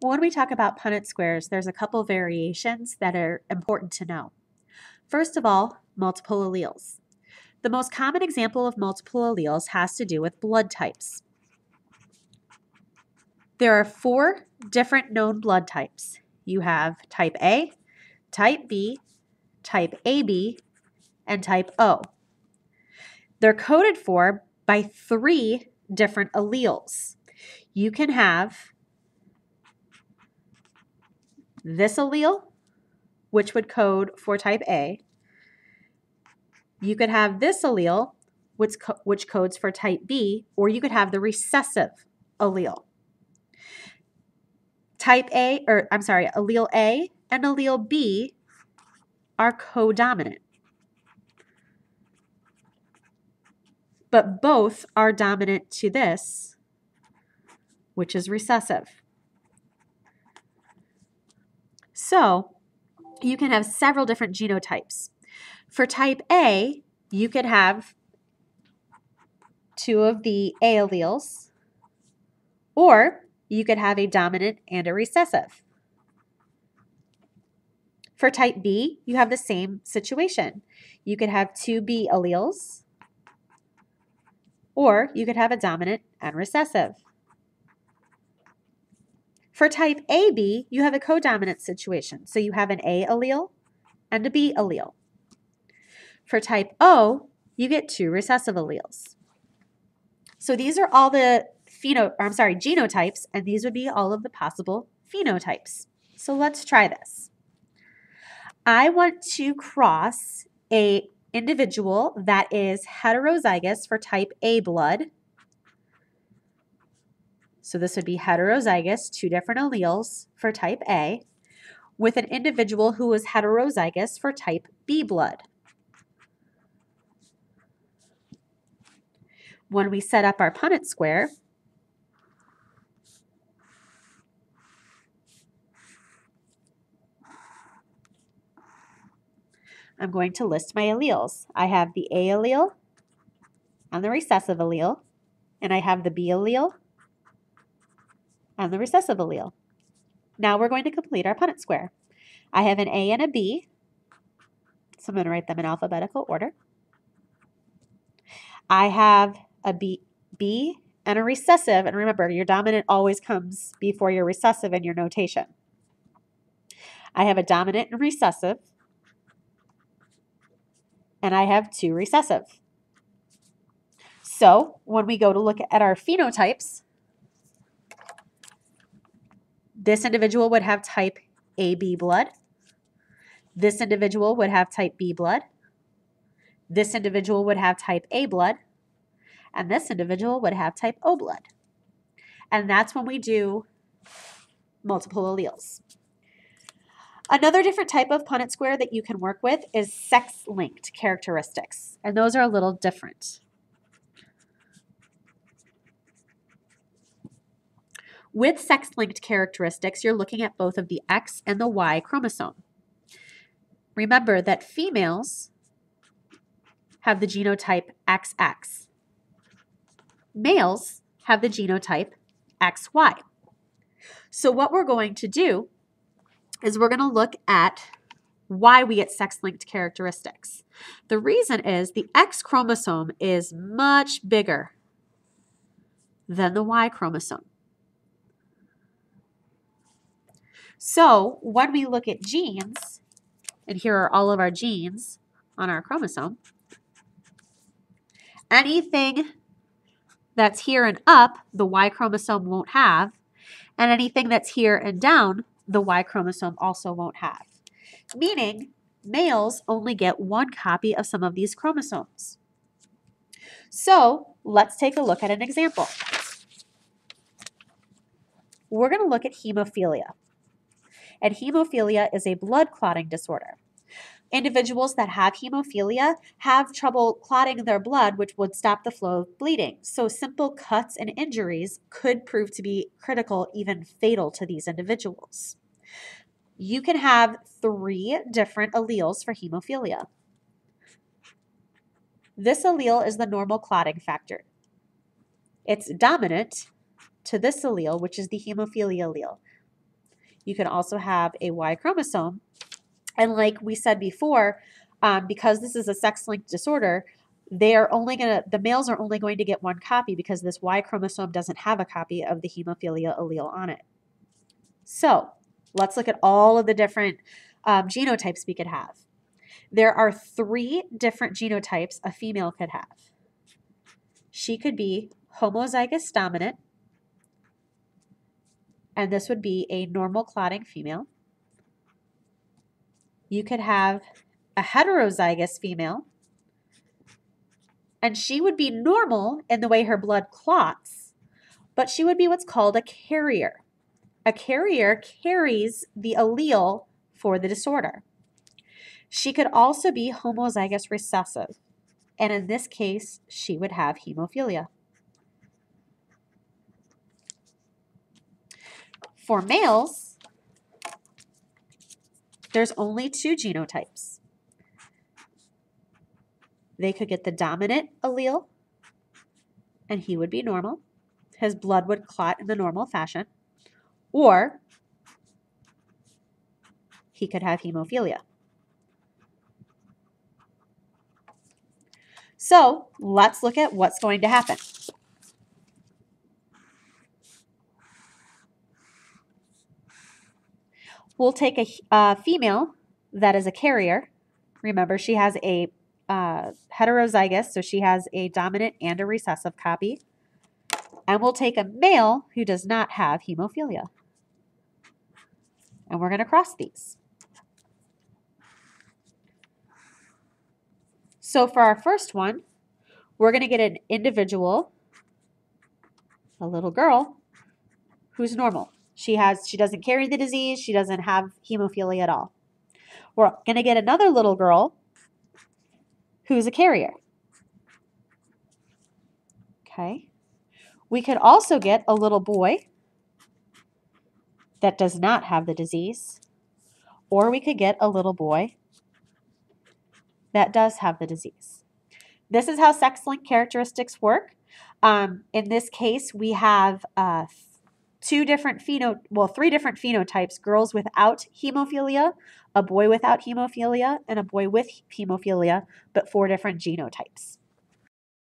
When we talk about Punnett squares, there's a couple variations that are important to know. First of all, multiple alleles. The most common example of multiple alleles has to do with blood types. There are 4 different known blood types. You have type A, type B, type AB, and type O. They're coded for by 3 different alleles. You can have this allele, which would code for type A. You could have this allele, which codes for type B, or you could have the recessive allele. Allele A and allele B are codominant, but both are dominant to this, which is recessive. So you can have several different genotypes. For type A, you could have 2 of the A alleles, or you could have a dominant and a recessive. For type B, you have the same situation. You could have 2 B alleles, or you could have a dominant and recessive. For type AB, you have a codominant situation. So you have an A allele and a B allele. For type O, you get 2 recessive alleles. So these are all the genotypes, and these would be all of the possible phenotypes. So let's try this. I want to cross an individual that is heterozygous for type A blood. So this would be heterozygous, 2 different alleles for type A, with an individual who is heterozygous for type B blood. When we set up our Punnett square, I'm going to list my alleles. I have the A allele and the recessive allele, and I have the B allele and the recessive allele. Now we're going to complete our Punnett square. I have an A and a B, so I'm going to write them in alphabetical order. I have a B and a recessive, and remember, your dominant always comes before your recessive in your notation. I have a dominant and recessive, and I have 2 recessive. So when we go to look at our phenotypes, this individual would have type AB blood. This individual would have type B blood. This individual would have type A blood. And this individual would have type O blood. And that's when we do multiple alleles. Another different type of Punnett square that you can work with is sex-linked characteristics. And those are a little different. With sex-linked characteristics, you're looking at both of the X and the Y chromosome. Remember that females have the genotype XX. Males have the genotype XY. So what we're going to do is we're going to look at why we get sex-linked characteristics. The reason is the X chromosome is much bigger than the Y chromosome. So when we look at genes, and here are all of our genes on our chromosome, anything that's here and up, the Y chromosome won't have, and anything that's here and down, the Y chromosome also won't have. Meaning, males only get 1 copy of some of these chromosomes. So let's take a look at an example. We're going to look at hemophilia. And hemophilia is a blood clotting disorder. Individuals that have hemophilia have trouble clotting their blood, which would stop the flow of bleeding. So simple cuts and injuries could prove to be critical, even fatal to these individuals. You can have 3 different alleles for hemophilia. This allele is the normal clotting factor. It's dominant to this allele, which is the hemophilia allele. You can also have a Y chromosome. And like we said before, because this is a sex-linked disorder, the males are only going to get one copy because this Y chromosome doesn't have a copy of the hemophilia allele on it. So let's look at all of the different genotypes we could have. There are 3 different genotypes a female could have. She could be homozygous dominant, and this would be a normal clotting female. You could have a heterozygous female, and she would be normal in the way her blood clots, but she would be what's called a carrier. A carrier carries the allele for the disorder. She could also be homozygous recessive, and in this case, she would have hemophilia. For males, there's only 2 genotypes. They could get the dominant allele, and he would be normal. His blood would clot in the normal fashion. Or he could have hemophilia. So let's look at what's going to happen. We'll take a female that is a carrier. Remember, she has a heterozygous, so she has a dominant and a recessive copy. And we'll take a male who does not have hemophilia. And we're going to cross these. So for our first one, we're going to get an individual, a little girl, who's normal. She doesn't carry the disease. She doesn't have hemophilia at all. We're going to get another little girl who's a carrier. Okay. We could also get a little boy that does not have the disease, or we could get a little boy that does have the disease. This is how sex-linked characteristics work. In this case, we have 3 different phenotypes: girls without hemophilia, a boy without hemophilia, and a boy with hemophilia, but 4 different genotypes.